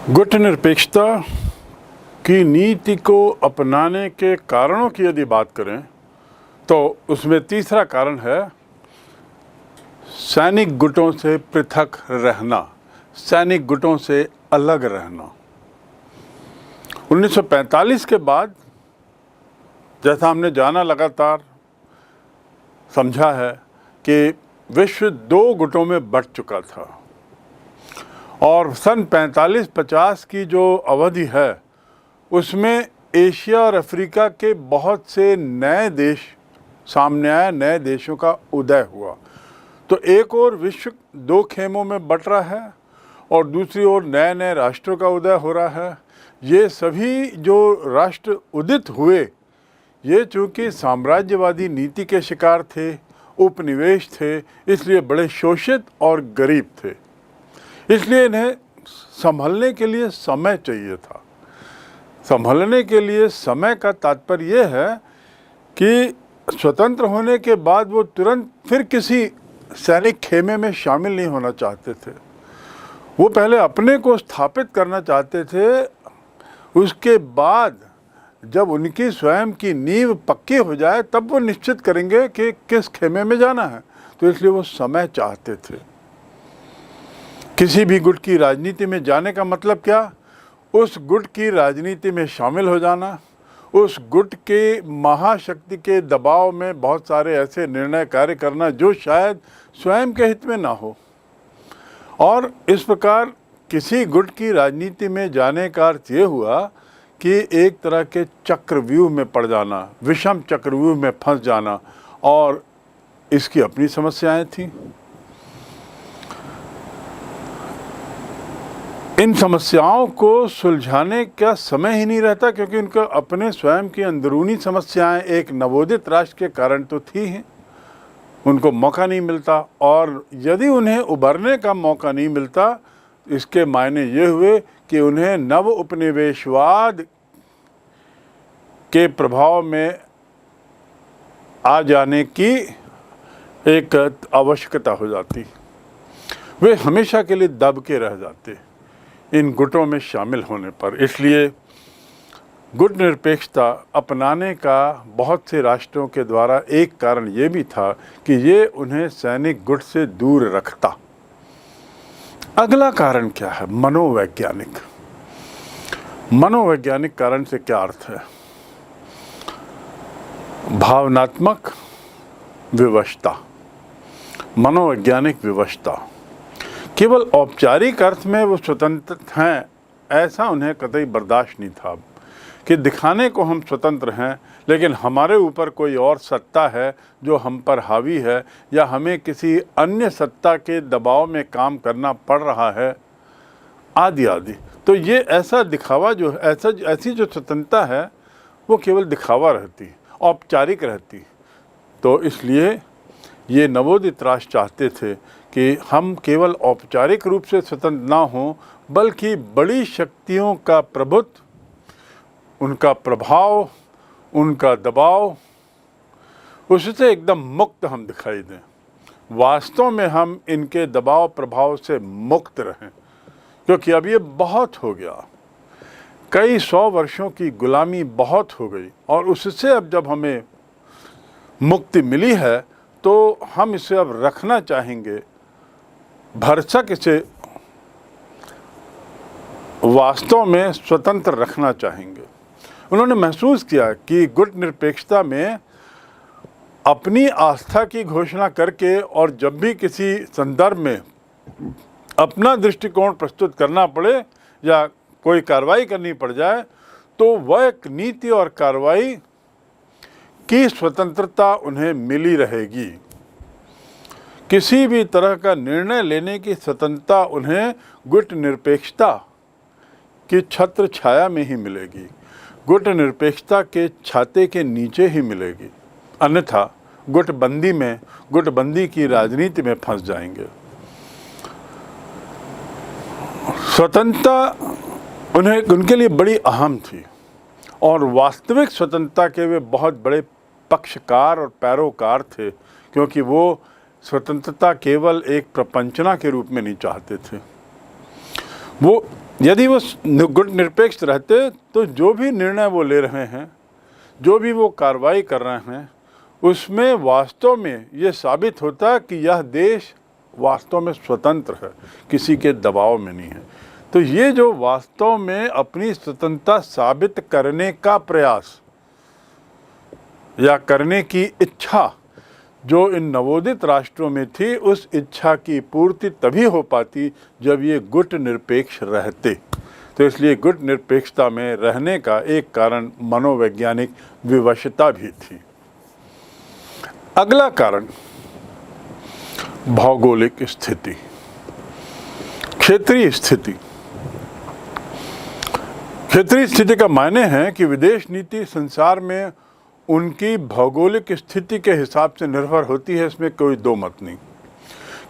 गुट निरपेक्षता की नीति को अपनाने के कारणों की यदि बात करें तो उसमें तीसरा कारण है सैनिक गुटों से पृथक रहना, सैनिक गुटों से अलग रहना। 1945 के बाद जैसा हमने जाना, लगातार समझा है कि विश्व दो गुटों में बंट चुका था और सन 45-50 की जो अवधि है उसमें एशिया और अफ्रीका के बहुत से नए देश सामने आए, नए देशों का उदय हुआ। तो एक और विश्व दो खेमों में बंट रहा है और दूसरी ओर नए नए राष्ट्रों का उदय हो रहा है। ये सभी जो राष्ट्र उदित हुए, ये चूँकि साम्राज्यवादी नीति के शिकार थे, उपनिवेश थे, इसलिए बड़े शोषित और गरीब थे, इसलिए इन्हें संभलने के लिए समय चाहिए था। संभलने के लिए समय का तात्पर्य यह है कि स्वतंत्र होने के बाद वो तुरंत फिर किसी सैनिक खेमे में शामिल नहीं होना चाहते थे। वो पहले अपने को स्थापित करना चाहते थे, उसके बाद जब उनकी स्वयं की नींव पक्की हो जाए तब वो निश्चित करेंगे कि किस खेमे में जाना है। तो इसलिए वो समय चाहते थे। किसी भी गुट की राजनीति में जाने का मतलब क्या? उस गुट की राजनीति में शामिल हो जाना, उस गुट के महाशक्ति के दबाव में बहुत सारे ऐसे निर्णय कार्य करना जो शायद स्वयं के हित में ना हो। और इस प्रकार किसी गुट की राजनीति में जाने का अर्थ ये हुआ कि एक तरह के चक्रव्यूह में पड़ जाना, विषम चक्रव्यूह में फंस जाना, और इसकी अपनी समस्याएं थीं। इन समस्याओं को सुलझाने का समय ही नहीं रहता, क्योंकि उनका अपने स्वयं की अंदरूनी समस्याएं एक नवोदित राष्ट्र के कारण तो थी ही, उनको मौका नहीं मिलता। और यदि उन्हें उभरने का मौका नहीं मिलता, इसके मायने ये हुए कि उन्हें नव उपनिवेशवाद के प्रभाव में आ जाने की एक आवश्यकता हो जाती। वे हमेशा के लिए दब के रह जाते इन गुटों में शामिल होने पर। इसलिए गुट निरपेक्षता अपनाने का बहुत से राष्ट्रों के द्वारा एक कारण ये भी था कि ये उन्हें सैनिक गुट से दूर रखता। अगला कारण क्या है? मनोवैज्ञानिक। मनोवैज्ञानिक कारण से क्या अर्थ है? भावनात्मक विवशता, मनोवैज्ञानिक विवशता। केवल औपचारिक अर्थ में वो स्वतंत्र हैं ऐसा उन्हें कतई बर्दाश्त नहीं था कि दिखाने को हम स्वतंत्र हैं, लेकिन हमारे ऊपर कोई और सत्ता है जो हम पर हावी है, या हमें किसी अन्य सत्ता के दबाव में काम करना पड़ रहा है, आदि आदि। तो ये ऐसा दिखावा जो ऐसी जो स्वतंत्रता है वो केवल दिखावा रहती, औपचारिक रहती। तो इसलिए ये नवोदित राष्ट्र चाहते थे कि हम केवल औपचारिक रूप से स्वतंत्र ना हों, बल्कि बड़ी शक्तियों का प्रभुत्व, उनका प्रभाव, उनका दबाव, उससे एकदम मुक्त हम दिखाई दें। वास्तव में हम इनके दबाव प्रभाव से मुक्त रहें, क्योंकि अब ये बहुत हो गया। कई 100 वर्षों की गुलामी बहुत हो गई, और उससे अब जब हमें मुक्ति मिली है तो हम इसे अब रखना चाहेंगे, भरसक इसे वास्तव में स्वतंत्र रखना चाहेंगे। उन्होंने महसूस किया कि गुट निरपेक्षता में अपनी आस्था की घोषणा करके और जब भी किसी संदर्भ में अपना दृष्टिकोण प्रस्तुत करना पड़े या कोई कार्रवाई करनी पड़ जाए, तो वह एक नीति और कार्रवाई की स्वतंत्रता उन्हें मिली रहेगी। किसी भी तरह का निर्णय लेने की स्वतंत्रता उन्हें गुट निरपेक्षता की छत्र छाया में ही मिलेगी, गुट निरपेक्षता के छाते के नीचे ही मिलेगी। अन्यथा गुटबंदी की राजनीति में फंस जाएंगे। स्वतंत्रता उनके लिए बड़ी अहम थी, और वास्तविक स्वतंत्रता के वे बहुत बड़े पक्षकार और पैरोकार थे, क्योंकि वो स्वतंत्रता केवल एक प्रपंचना के रूप में नहीं चाहते थे। वो यदि वो गुट निरपेक्ष रहते तो जो भी निर्णय वो ले रहे हैं, जो भी वो कार्रवाई कर रहे हैं, उसमें वास्तव में ये साबित होता कि यह देश वास्तव में स्वतंत्र है, किसी के दबाव में नहीं है। तो ये जो वास्तव में अपनी स्वतंत्रता साबित करने का प्रयास या करने की इच्छा जो इन नवोदित राष्ट्रों में थी, उस इच्छा की पूर्ति तभी हो पाती जब ये गुट निरपेक्ष रहते। तो इसलिए गुट निरपेक्षता में रहने का एक कारण मनोवैज्ञानिक विवशता भी थी। अगला कारण भौगोलिक स्थिति, क्षेत्रीय स्थिति। क्षेत्रीय स्थिति का मायने है कि विदेश नीति संसार में उनकी भौगोलिक स्थिति के हिसाब से निर्भर होती है, इसमें कोई दो मत नहीं।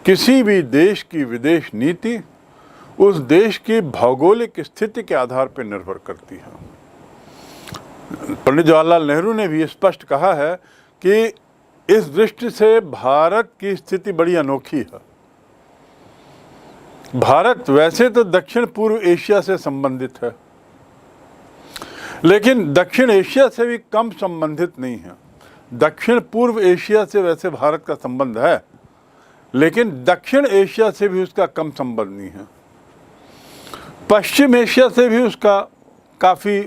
किसी भी देश की विदेश नीति उस देश की भौगोलिक स्थिति के आधार पर निर्भर करती है। पंडित जवाहरलाल नेहरू ने भी स्पष्ट कहा है कि इस दृष्टि से भारत की स्थिति बड़ी अनोखी है। भारत वैसे तो दक्षिण पूर्व एशिया से संबंधित है, लेकिन दक्षिण एशिया से भी कम संबंधित नहीं है। दक्षिण पूर्व एशिया से वैसे भारत का संबंध है, लेकिन दक्षिण एशिया से भी उसका कम संबंध नहीं है। पश्चिम एशिया से भी उसका काफ़ी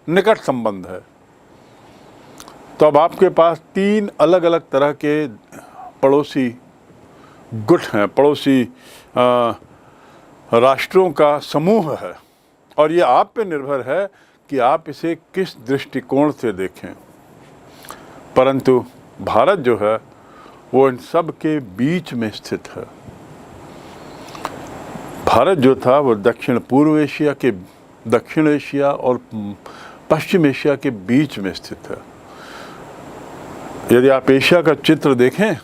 निकट संबंध है। तो अब आपके पास तीन अलग अलग तरह के पड़ोसी गुट हैं, पड़ोसी राष्ट्रों का समूह है, और ये आप पे निर्भर है कि आप इसे किस दृष्टिकोण से देखें। परंतु भारत जो है वो इन सब के बीच में स्थित है। भारत जो था वो दक्षिण पूर्व एशिया के, दक्षिण एशिया और पश्चिम एशिया के बीच में स्थित है। यदि आप एशिया का चित्र देखें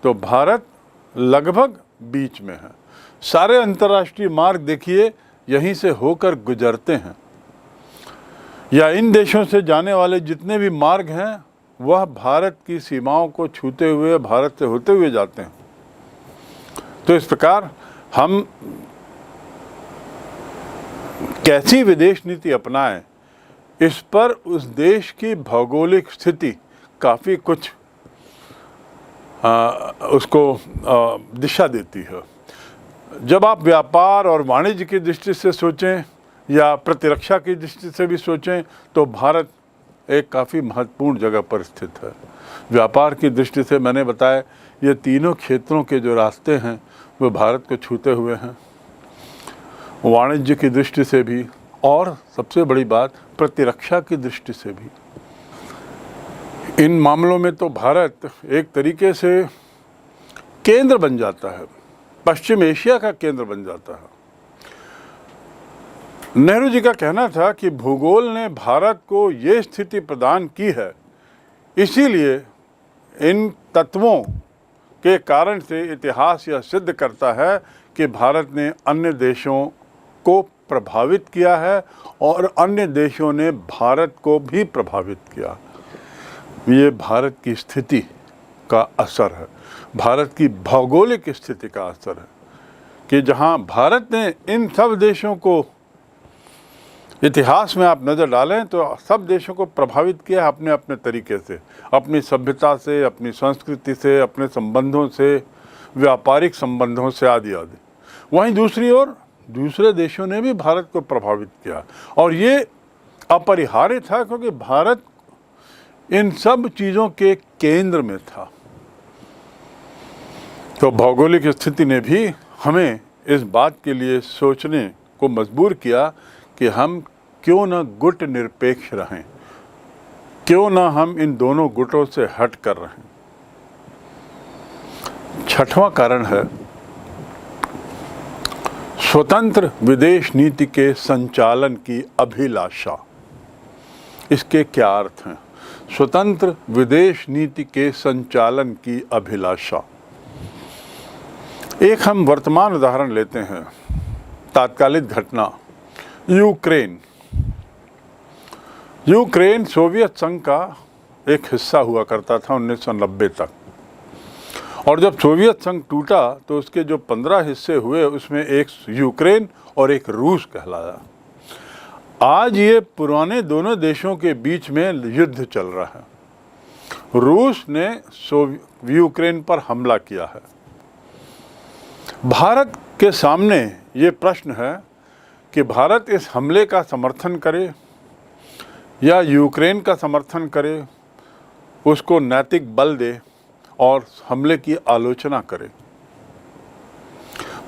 तो भारत लगभग बीच में है। सारे अंतर्राष्ट्रीय मार्ग देखिए यहीं से होकर गुजरते हैं, या इन देशों से जाने वाले जितने भी मार्ग हैं वह भारत की सीमाओं को छूते हुए, भारत से होते हुए जाते हैं। तो इस प्रकार हम कैसी विदेश नीति अपनाएं, इस पर उस देश की भौगोलिक स्थिति काफ़ी कुछ उसको दिशा देती है। जब आप व्यापार और वाणिज्य की दृष्टि से सोचें या प्रतिरक्षा की दृष्टि से भी सोचें तो भारत एक काफ़ी महत्वपूर्ण जगह पर स्थित है। व्यापार की दृष्टि से मैंने बताया ये तीनों क्षेत्रों के जो रास्ते हैं वो भारत को छूते हुए हैं। वाणिज्य की दृष्टि से भी, और सबसे बड़ी बात प्रतिरक्षा की दृष्टि से भी। इन मामलों में तो भारत एक तरीके से केंद्र बन जाता है, पश्चिम एशिया का केंद्र बन जाता है। नेहरू जी का कहना था कि भूगोल ने भारत को ये स्थिति प्रदान की है, इसीलिए इन तत्वों के कारण से इतिहास यह सिद्ध करता है कि भारत ने अन्य देशों को प्रभावित किया है और अन्य देशों ने भारत को भी प्रभावित किया। ये भारत की स्थिति का असर है, भारत की भौगोलिक स्थिति का असर है कि जहां भारत ने इन सब देशों को, इतिहास में आप नज़र डालें तो सब देशों को प्रभावित किया है अपने अपने तरीके से, अपनी सभ्यता से, अपनी संस्कृति से, अपने संबंधों से, व्यापारिक संबंधों से आदि आदि। वहीं दूसरी ओर दूसरे देशों ने भी भारत को प्रभावित किया, और ये अपरिहार्य था क्योंकि भारत इन सब चीज़ों के केंद्र में था। तो भौगोलिक स्थिति ने भी हमें इस बात के लिए सोचने को मजबूर किया कि हम क्यों न गुट निरपेक्ष रहें, क्यों न हम इन दोनों गुटों से हट कर रहें। छठवां कारण है स्वतंत्र विदेश नीति के संचालन की अभिलाषा। इसके क्या अर्थ हैं? स्वतंत्र विदेश नीति के संचालन की अभिलाषा। एक हम वर्तमान उदाहरण लेते हैं, तात्कालिक घटना यूक्रेन। यूक्रेन सोवियत संघ का एक हिस्सा हुआ करता था 1990 तक, और जब सोवियत संघ टूटा तो उसके जो 15 हिस्से हुए उसमें एक यूक्रेन और एक रूस कहलाया। आज ये पुराने दोनों देशों के बीच में युद्ध चल रहा है। रूस ने यूक्रेन पर हमला किया है। भारत के सामने ये प्रश्न है कि भारत इस हमले का समर्थन करे या यूक्रेन का समर्थन करे, उसको नैतिक बल दे और हमले की आलोचना करे।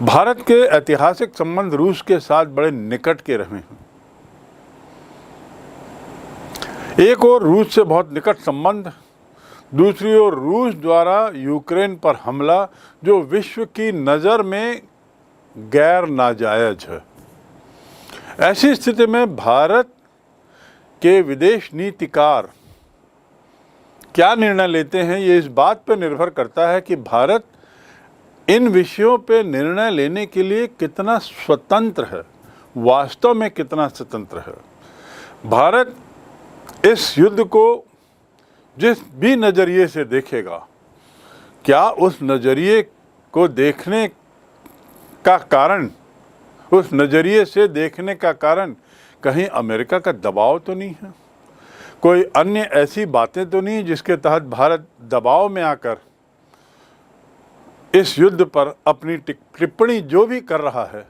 भारत के ऐतिहासिक संबंध रूस के साथ बड़े निकट के रहे हैं। एक ओर रूस से बहुत निकट संबंध, दूसरी ओर रूस द्वारा यूक्रेन पर हमला जो विश्व की नज़र में गैर नाजायज है। ऐसी स्थिति में भारत के विदेश नीतिकार क्या निर्णय लेते हैं, ये इस बात पर निर्भर करता है कि भारत इन विषयों पे निर्णय लेने के लिए कितना स्वतंत्र है, वास्तव में कितना स्वतंत्र है। भारत इस युद्ध को जिस भी नज़रिए से देखेगा, क्या उस नज़रिए को देखने का कारण, उस नज़रिए से देखने का कारण कहीं अमेरिका का दबाव तो नहीं है, कोई अन्य ऐसी बातें तो नहीं जिसके तहत भारत दबाव में आकर इस युद्ध पर अपनी टिप्पणी जो भी कर रहा है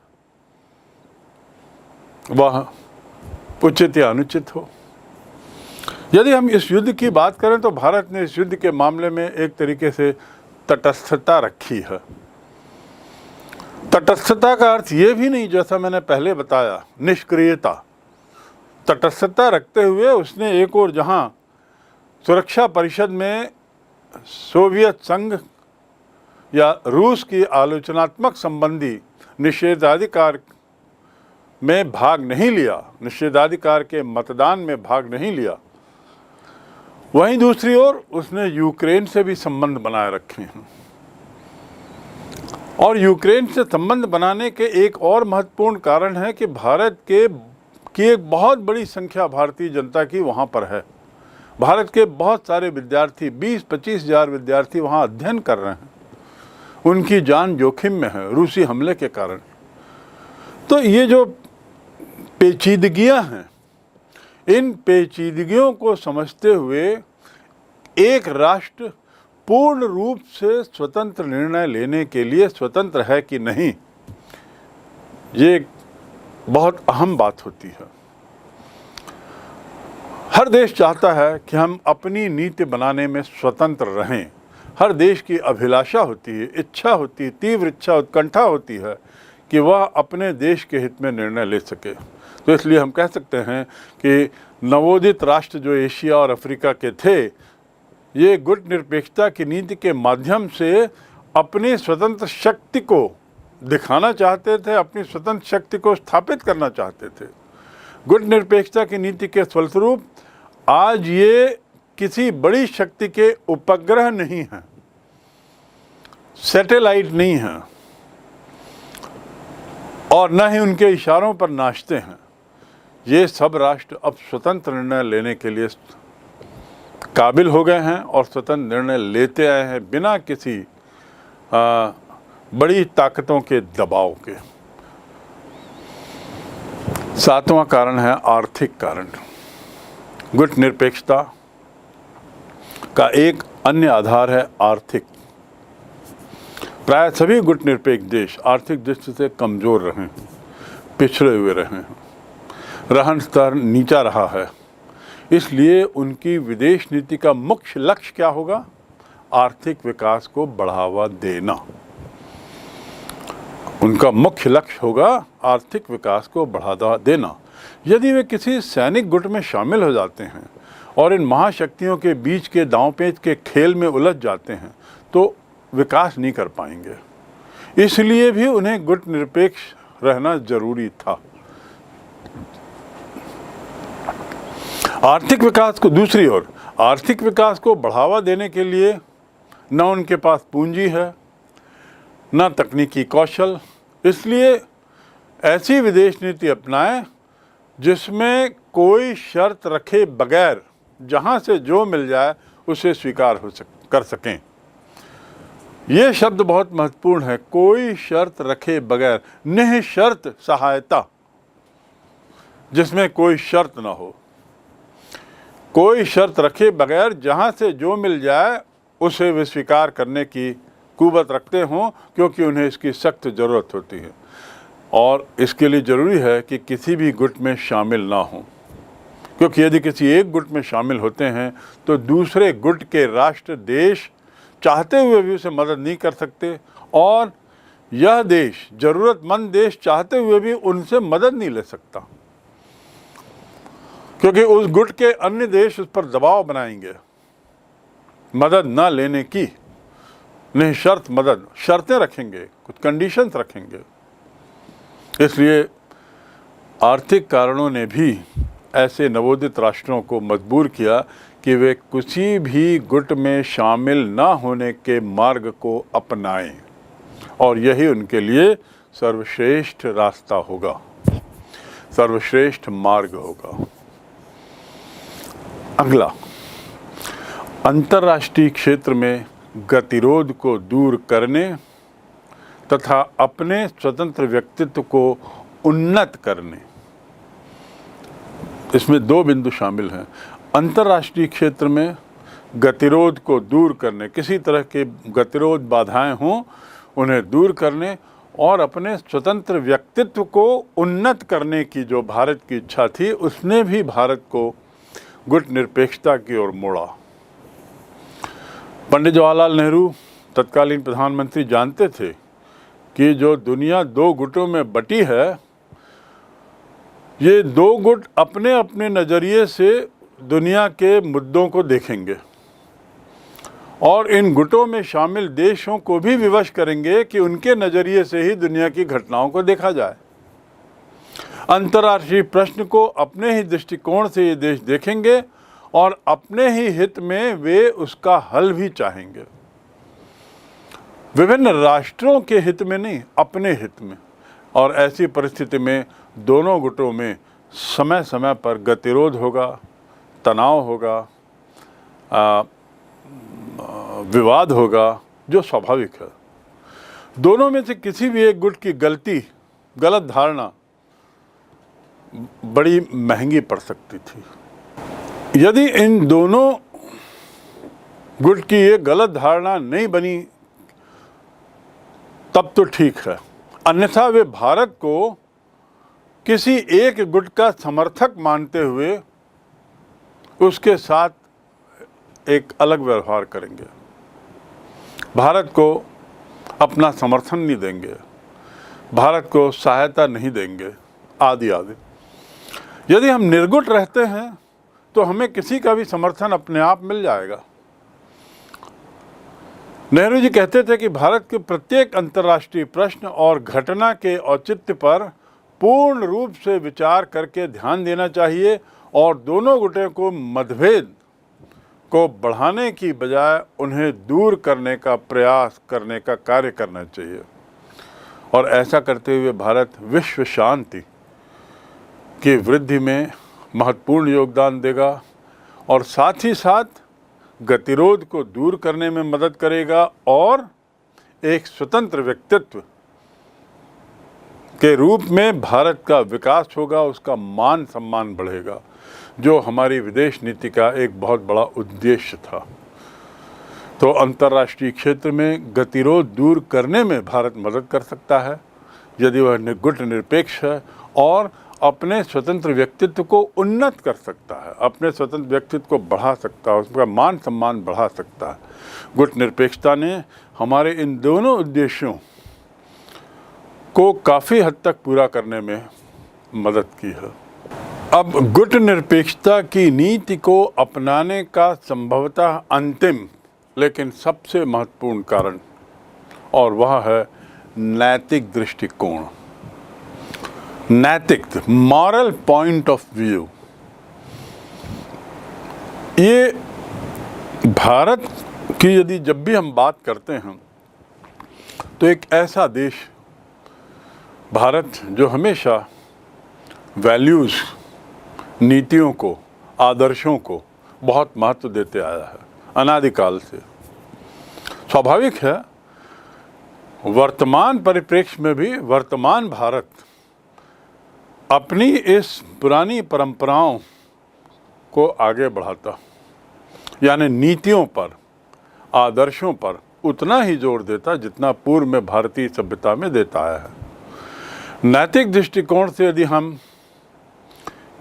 वह उचित या अनुचित हो। यदि हम इस युद्ध की बात करें तो भारत ने इस युद्ध के मामले में एक तरीके से तटस्थता रखी है। तटस्थता का अर्थ ये भी नहीं, जैसा मैंने पहले बताया, निष्क्रियता। तटस्थता रखते हुए उसने एक और जहां सुरक्षा परिषद में सोवियत संघ या रूस की आलोचनात्मक संबंधी निषेधाधिकार में भाग नहीं लिया, निषेधाधिकार के मतदान में भाग नहीं लिया, वहीं दूसरी ओर उसने यूक्रेन से भी संबंध बनाए रखे हैं। और यूक्रेन से संबंध बनाने के एक और महत्वपूर्ण कारण है कि भारत की एक बहुत बड़ी संख्या भारतीय जनता की वहाँ पर है। भारत के बहुत सारे विद्यार्थी, 20-25 हज़ार विद्यार्थी वहाँ अध्ययन कर रहे हैं। उनकी जान जोखिम में है रूसी हमले के कारण। तो ये जो पेचीदगियाँ हैं, इन पेचीदगियों को समझते हुए एक राष्ट्र पूर्ण रूप से स्वतंत्र निर्णय लेने के लिए स्वतंत्र है कि नहीं, ये बहुत अहम बात होती है। हर देश चाहता है कि हम अपनी नीति बनाने में स्वतंत्र रहें। हर देश की अभिलाषा होती है, इच्छा होती है, तीव्र इच्छा, उत्कंठा होती है कि वह अपने देश के हित में निर्णय ले सके। तो इसलिए हम कह सकते हैं कि नवोदित राष्ट्र जो एशिया और अफ्रीका के थे, ये गुट निरपेक्षता की नीति के माध्यम से अपनी स्वतंत्र शक्ति को दिखाना चाहते थे, अपनी स्वतंत्र शक्ति को स्थापित करना चाहते थे। गुट निरपेक्षता की नीति के फलस्वरूप आज ये किसी बड़ी शक्ति के उपग्रह नहीं हैं, सैटेलाइट नहीं हैं, और न ही उनके इशारों पर नाचते हैं। ये सब राष्ट्र अब स्वतंत्र निर्णय लेने के लिए काबिल हो गए हैं और स्वतंत्र निर्णय लेते आए हैं बिना किसी बड़ी ताकतों के दबाव के। सातवां कारण है आर्थिक कारण। गुट निरपेक्षता का एक अन्य आधार है आर्थिक। प्राय सभी गुट निरपेक्ष देश आर्थिक दृष्टि से कमजोर रहे हैं, पिछड़े हुए रहे हैं, रहन स्तर नीचा रहा है। इसलिए उनकी विदेश नीति का मुख्य लक्ष्य क्या होगा? आर्थिक विकास को बढ़ावा देना। उनका मुख्य लक्ष्य होगा आर्थिक विकास को बढ़ावा देना। यदि वे किसी सैनिक गुट में शामिल हो जाते हैं और इन महाशक्तियों के बीच के दांव-पेच के खेल में उलझ जाते हैं तो विकास नहीं कर पाएंगे। इसलिए भी उन्हें गुट निरपेक्ष रहना जरूरी था। आर्थिक विकास को, दूसरी ओर आर्थिक विकास को बढ़ावा देने के लिए न उनके पास पूंजी है, न तकनीकी कौशल। इसलिए ऐसी विदेश नीति अपनाएं जिसमें कोई शर्त रखे बगैर जहां से जो मिल जाए उसे स्वीकार कर सकें। ये शब्द बहुत महत्वपूर्ण है, कोई शर्त रखे बगैर, निःशर्त सहायता, जिसमें कोई शर्त ना हो, कोई शर्त रखे बगैर जहाँ से जो मिल जाए उसे वे स्वीकार करने की कुवत रखते हों, क्योंकि उन्हें इसकी सख्त ज़रूरत होती है। और इसके लिए ज़रूरी है कि किसी भी गुट में शामिल ना हों, क्योंकि यदि किसी एक गुट में शामिल होते हैं तो दूसरे गुट के राष्ट्र देश चाहते हुए भी उसे मदद नहीं कर सकते, और यह देश, ज़रूरतमंद देश, चाहते हुए भी उनसे मदद नहीं ले सकता, क्योंकि उस गुट के अन्य देश उस पर दबाव बनाएंगे मदद न लेने की, निःशर्त मदद, शर्तें रखेंगे, कुछ कंडीशंस रखेंगे। इसलिए आर्थिक कारणों ने भी ऐसे नवोदित राष्ट्रों को मजबूर किया कि वे किसी भी गुट में शामिल न होने के मार्ग को अपनाएं, और यही उनके लिए सर्वश्रेष्ठ रास्ता होगा, सर्वश्रेष्ठ मार्ग होगा। अगला, अंतर्राष्ट्रीय क्षेत्र में गतिरोध को दूर करने तथा अपने स्वतंत्र व्यक्तित्व को उन्नत करने। इसमें दो बिंदु शामिल हैं। अंतर्राष्ट्रीय क्षेत्र में गतिरोध को दूर करने, किसी तरह के गतिरोध बाधाएं हों उन्हें दूर करने, और अपने स्वतंत्र व्यक्तित्व को उन्नत करने की जो भारत की इच्छा थी, उसने भी भारत को गुट निरपेक्षता की ओर मोड़ा। पंडित जवाहरलाल नेहरू, तत्कालीन प्रधानमंत्री, जानते थे कि जो दुनिया दो गुटों में बटी है, ये दो गुट अपने अपने नज़रिए से दुनिया के मुद्दों को देखेंगे और इन गुटों में शामिल देशों को भी विवश करेंगे कि उनके नज़रिए से ही दुनिया की घटनाओं को देखा जाए। अंतर्राष्ट्रीय प्रश्न को अपने ही दृष्टिकोण से ये देश देखेंगे और अपने ही हित में वे उसका हल भी चाहेंगे, विभिन्न राष्ट्रों के हित में नहीं, अपने हित में। और ऐसी परिस्थिति में दोनों गुटों में समय समय पर गतिरोध होगा, तनाव होगा, विवाद होगा, जो स्वाभाविक है। दोनों में से किसी भी एक गुट की गलत धारणा बड़ी महंगी पड़ सकती थी। यदि इन दोनों गुट की ये गलत धारणा नहीं बनी तब तो ठीक है, अन्यथा वे भारत को किसी एक गुट का समर्थक मानते हुए उसके साथ एक अलग व्यवहार करेंगे, भारत को अपना समर्थन नहीं देंगे, भारत को सहायता नहीं देंगे, आदि आदि। यदि हम निर्गुट रहते हैं तो हमें किसी का भी समर्थन अपने आप मिल जाएगा। नेहरू जी कहते थे कि भारत के प्रत्येक अंतर्राष्ट्रीय प्रश्न और घटना के औचित्य पर पूर्ण रूप से विचार करके ध्यान देना चाहिए और दोनों गुटों को मतभेद को बढ़ाने की बजाय उन्हें दूर करने का प्रयास करने का कार्य करना चाहिए। और ऐसा करते हुए भारत विश्व शांति की वृद्धि में महत्वपूर्ण योगदान देगा और साथ ही साथ गतिरोध को दूर करने में मदद करेगा और एक स्वतंत्र व्यक्तित्व के रूप में भारत का विकास होगा, उसका मान सम्मान बढ़ेगा, जो हमारी विदेश नीति का एक बहुत बड़ा उद्देश्य था। तो अंतर्राष्ट्रीय क्षेत्र में गतिरोध दूर करने में भारत मदद कर सकता है यदि वह गुट निरपेक्ष है और अपने स्वतंत्र व्यक्तित्व को उन्नत कर सकता है, अपने स्वतंत्र व्यक्तित्व को बढ़ा सकता है, उसका मान सम्मान बढ़ा सकता है। गुट निरपेक्षता ने हमारे इन दोनों उद्देश्यों को काफ़ी हद तक पूरा करने में मदद की है। अब गुट निरपेक्षता की नीति को अपनाने का संभवतः अंतिम लेकिन सबसे महत्वपूर्ण कारण, और वह है नैतिक दृष्टिकोण, नैतिक, मॉरल पॉइंट ऑफ व्यू। ये भारत की यदि जब भी हम बात करते हैं तो एक ऐसा देश भारत जो हमेशा वैल्यूज़, नीतियों को, आदर्शों को बहुत महत्व देते आया है अनादिकाल से। स्वाभाविक है वर्तमान परिप्रेक्ष्य में भी वर्तमान भारत अपनी इस पुरानी परंपराओं को आगे बढ़ाता, यानी नीतियों पर, आदर्शों पर उतना ही जोर देता जितना पूर्व में भारतीय सभ्यता में देता आया है। नैतिक दृष्टिकोण से यदि हम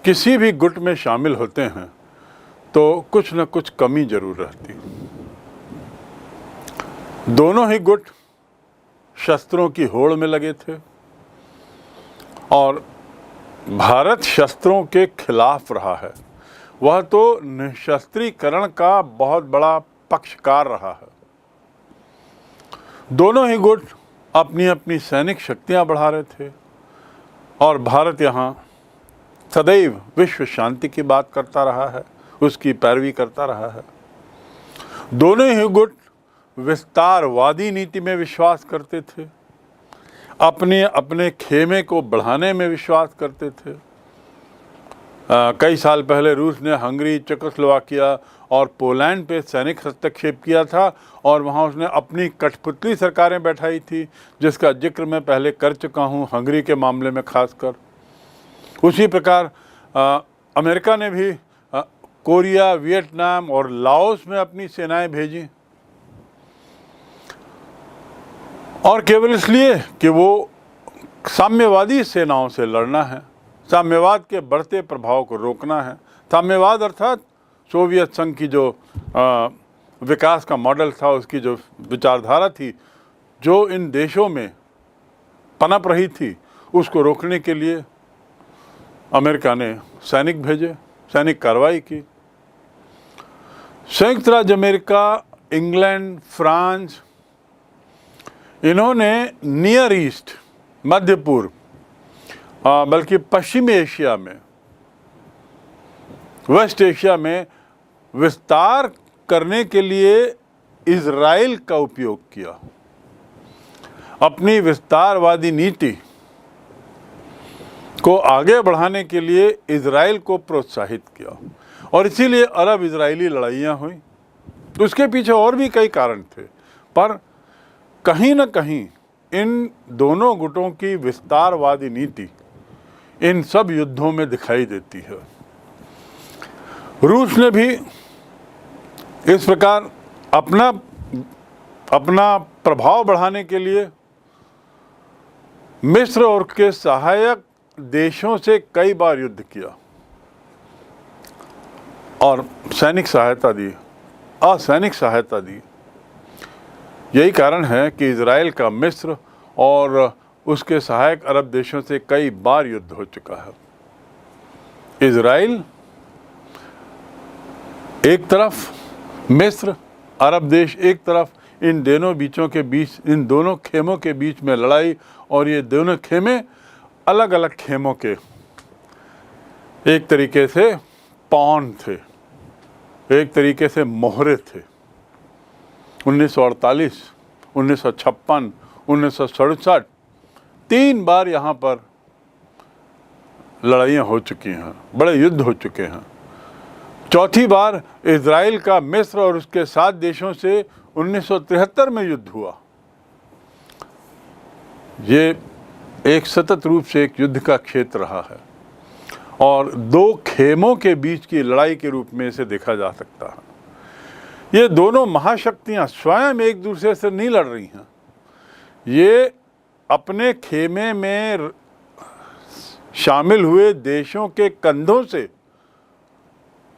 किसी भी गुट में शामिल होते हैं तो कुछ न कुछ कमी जरूर रहती। दोनों ही गुट शस्त्रों की होड़ में लगे थे और भारत शस्त्रों के खिलाफ रहा है। वह तो निशस्त्रीकरण का बहुत बड़ा पक्षकार रहा है। दोनों ही गुट अपनी अपनी सैनिक शक्तियां बढ़ा रहे थे और भारत यहाँ सदैव विश्व शांति की बात करता रहा है, उसकी पैरवी करता रहा है। दोनों ही गुट विस्तारवादी नीति में विश्वास करते थे, अपने अपने खेमे को बढ़ाने में विश्वास करते थे। कई साल पहले रूस ने हंगरी, चेकोस्लोवाकिया और पोलैंड पे सैनिक हस्तक्षेप किया था और वहाँ उसने अपनी कठपुतली सरकारें बैठाई थी, जिसका जिक्र मैं पहले कर चुका हूँ हंगरी के मामले में खासकर। उसी प्रकार अमेरिका ने भी कोरिया, वियतनाम और लाओस में अपनी सेनाएं भेजी और केवल इसलिए कि वो साम्यवादी सेनाओं से लड़ना है, साम्यवाद के बढ़ते प्रभाव को रोकना है। साम्यवाद अर्थात सोवियत संघ की जो विकास का मॉडल था, उसकी जो विचारधारा थी, जो इन देशों में पनप रही थी, उसको रोकने के लिए अमेरिका ने सैनिक भेजे, सैनिक कार्रवाई की। संयुक्त राज्य अमेरिका, इंग्लैंड, फ्रांस, इन्होंने नियर ईस्ट, मध्य पूर्व, बल्कि पश्चिमी एशिया में, वेस्ट एशिया में विस्तार करने के लिए इजराइल का उपयोग किया। अपनी विस्तारवादी नीति को आगे बढ़ाने के लिए इजराइल को प्रोत्साहित किया और इसीलिए अरब इजरायली लड़ाइयाँ हुई। उसके पीछे और भी कई कारण थे, पर कहीं न कहीं इन दोनों गुटों की विस्तारवादी नीति इन सब युद्धों में दिखाई देती है। रूस ने भी इस प्रकार अपना प्रभाव बढ़ाने के लिए मिस्र और उसके सहायक देशों से कई बार युद्ध किया और सैनिक सहायता दी, असैनिक सहायता दी। यही कारण है कि इजराइल का मिस्र और उसके सहायक अरब देशों से कई बार युद्ध हो चुका है। इजराइल एक तरफ, मिस्र, अरब देश एक तरफ, इन दोनों खेमों के बीच में लड़ाई, और ये दोनों खेमे अलग अलग खेमों के एक तरीके से पॉन थे, एक तरीके से मोहरे थे। 1948, 1956, 1967 3 बार यहाँ पर लड़ाइयाँ हो चुकी हैं, बड़े युद्ध हो चुके हैं। चौथी बार इजराइल का मिस्र और उसके 7 देशों से 1973 में युद्ध हुआ। ये एक सतत रूप से एक युद्ध का क्षेत्र रहा है और 2 खेमों के बीच की लड़ाई के रूप में इसे देखा जा सकता है। ये दोनों महाशक्तियां स्वयं एक दूसरे से नहीं लड़ रही हैं, ये अपने खेमे में शामिल हुए देशों के कंधों से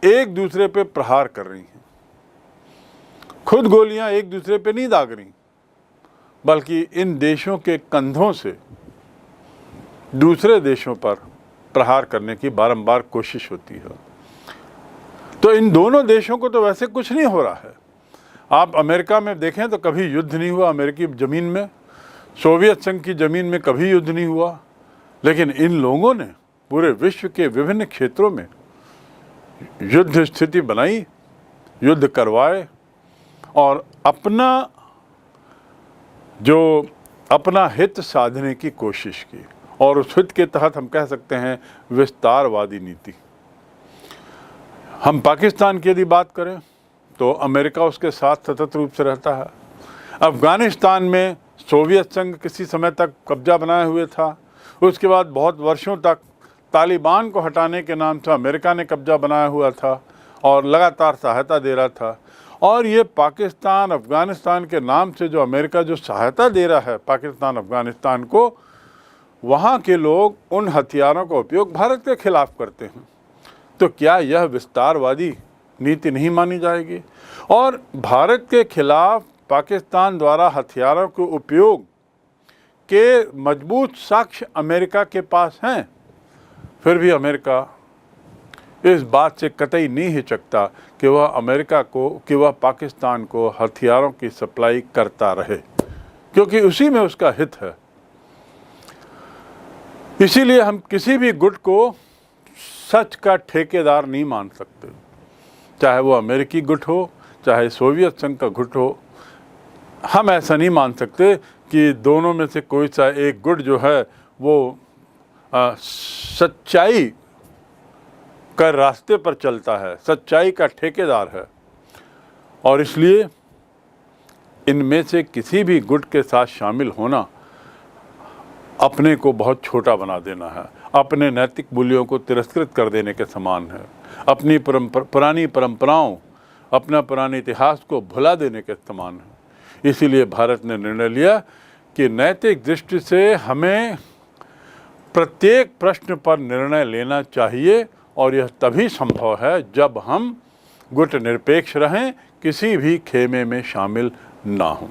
एक दूसरे पे प्रहार कर रही हैं। खुद गोलियां एक दूसरे पे नहीं दाग रही, बल्कि इन देशों के कंधों से दूसरे देशों पर प्रहार करने की बारंबार कोशिश होती है। तो इन दोनों देशों को तो वैसे कुछ नहीं हो रहा है। आप अमेरिका में देखें तो कभी युद्ध नहीं हुआ अमेरिकी ज़मीन में, सोवियत संघ की ज़मीन में कभी युद्ध नहीं हुआ, लेकिन इन लोगों ने पूरे विश्व के विभिन्न क्षेत्रों में युद्ध स्थिति बनाई, युद्ध करवाए और अपना हित साधने की कोशिश की, और उस हित के तहत हम कह सकते हैं विस्तारवादी नीति। हम पाकिस्तान की यदि बात करें तो अमेरिका उसके साथ सतत रूप से रहता है। अफगानिस्तान में सोवियत संघ किसी समय तक कब्जा बनाए हुए था। उसके बाद बहुत वर्षों तक तालिबान को हटाने के नाम से अमेरिका ने कब्जा बनाया हुआ था और लगातार सहायता दे रहा था। और ये पाकिस्तान अफ़गानिस्तान के नाम से जो अमेरिका जो सहायता दे रहा है पाकिस्तान अफ़गानिस्तान को, वहाँ के लोग उन हथियारों का उपयोग भारत के खिलाफ करते हैं। तो क्या यह विस्तारवादी नीति नहीं मानी जाएगी? और भारत के खिलाफ पाकिस्तान द्वारा हथियारों के उपयोग के मजबूत साक्ष्य अमेरिका के पास हैं। फिर भी अमेरिका इस बात से कतई नहीं हिचकता कि वह पाकिस्तान को हथियारों की सप्लाई करता रहे, क्योंकि उसी में उसका हित है। इसीलिए हम किसी भी गुट को सच का ठेकेदार नहीं मान सकते, चाहे वो अमेरिकी गुट हो, चाहे सोवियत संघ का गुट हो। हम ऐसा नहीं मान सकते कि दोनों में से कोई सा एक गुट जो है वो सच्चाई का रास्ते पर चलता है, सच्चाई का ठेकेदार है। और इसलिए इनमें से किसी भी गुट के साथ शामिल होना अपने को बहुत छोटा बना देना है, अपने नैतिक मूल्यों को तिरस्कृत कर देने के समान है, अपनी पुरानी परंपराओं, अपना पुराने इतिहास को भुला देने के समान है। इसीलिए भारत ने निर्णय लिया कि नैतिक दृष्टि से हमें प्रत्येक प्रश्न पर निर्णय लेना चाहिए, और यह तभी संभव है जब हम गुट निरपेक्ष रहें, किसी भी खेमे में शामिल ना हों।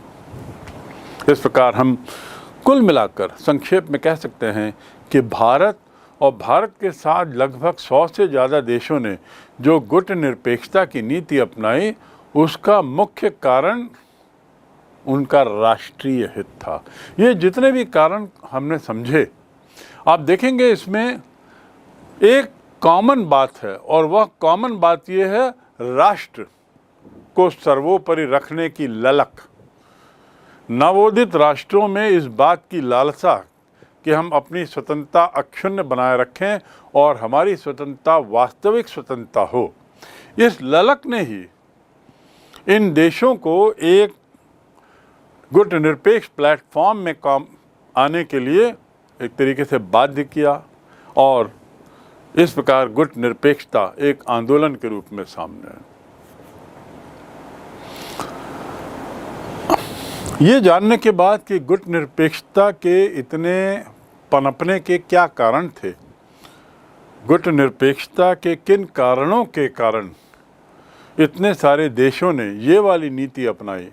इस प्रकार हम कुल मिलाकर संक्षेप में कह सकते हैं कि भारत और भारत के साथ लगभग 100 से ज़्यादा देशों ने जो गुट निरपेक्षता की नीति अपनाई, उसका मुख्य कारण उनका राष्ट्रीय हित था। ये जितने भी कारण हमने समझे, आप देखेंगे इसमें एक कॉमन बात है, और वह कॉमन बात ये है राष्ट्र को सर्वोपरि रखने की ललक। नवोदित राष्ट्रों में इस बात की लालसा कि हम अपनी स्वतंत्रता अक्षुण्ण बनाए रखें और हमारी स्वतंत्रता वास्तविक स्वतंत्रता हो, इस ललक ने ही इन देशों को एक गुट निरपेक्ष प्लेटफॉर्म में काम आने के लिए एक तरीके से बाध्य किया, और इस प्रकार गुट निरपेक्षता एक आंदोलन के रूप में सामने है। ये जानने के बाद कि गुट निरपेक्षता के इतने पनपने के क्या कारण थे, गुट निरपेक्षता के किन कारणों के कारण इतने सारे देशों ने ये वाली नीति अपनाई,